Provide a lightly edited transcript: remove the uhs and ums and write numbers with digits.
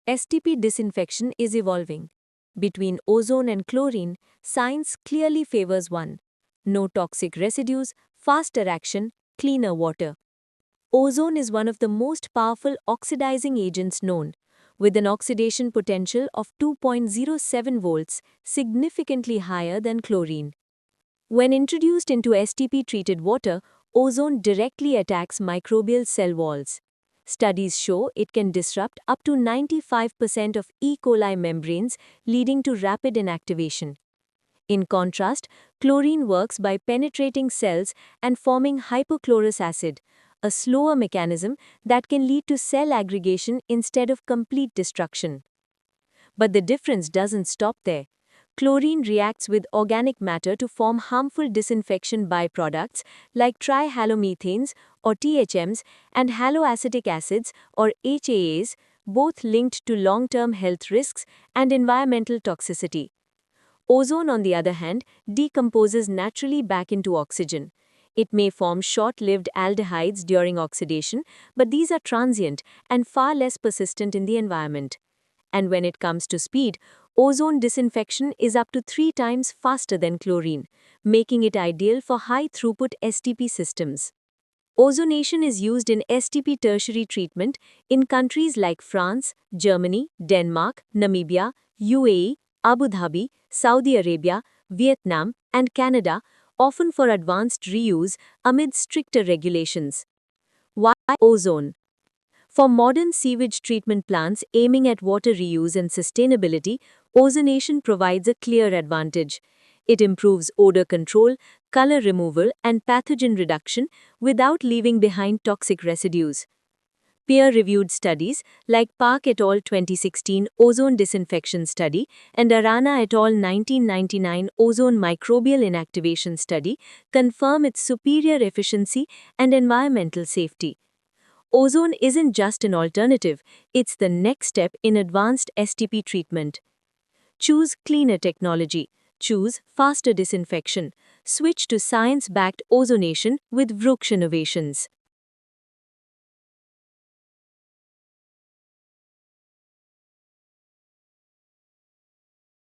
STP disinfection is evolving. Between ozone and chlorine, science clearly favors one. No toxic residues, faster action, cleaner water. Ozone is one of the most powerful oxidizing agents known, with an oxidation potential of 2.07 volts, significantly higher than chlorine. When introduced into STP-treated water, ozone directly attacks microbial cell walls. Studies show it can disrupt up to 95% of E. coli membranes, leading to rapid inactivation. In contrast, chlorine works by penetrating cells and forming hypochlorous acid, a slower mechanism that can lead to cell aggregation instead of complete destruction. But the difference doesn't stop there. Chlorine reacts with organic matter to form harmful disinfection byproducts like trihalomethanes or THMs and haloacetic acids or HAAs, both linked to long-term health risks and environmental toxicity. Ozone, on the other hand, decomposes naturally back into oxygen. It may form short-lived aldehydes during oxidation, but these are transient and far less persistent in the environment. And when it comes to speed, ozone disinfection is up to 3 times faster than chlorine, making it ideal for high-throughput STP systems. Ozonation is used in STP tertiary treatment in countries like France, Germany, Denmark, Namibia, UAE, Abu Dhabi, Saudi Arabia, Vietnam, and Canada, often for advanced reuse amid stricter regulations. Why ozone? For modern sewage treatment plants aiming at water reuse and sustainability, ozonation provides a clear advantage. It improves odor control, color removal, and pathogen reduction without leaving behind toxic residues. Peer-reviewed studies like Park et al. 2016 Ozone Disinfection Study and Arana et al. 1999 Ozone Microbial Inactivation Study confirm its superior efficiency and environmental safety. Ozone isn't just an alternative, it's the next step in advanced STP treatment. Choose cleaner technology. Choose faster disinfection. Switch to science-backed ozonation with Vruksh Innovations.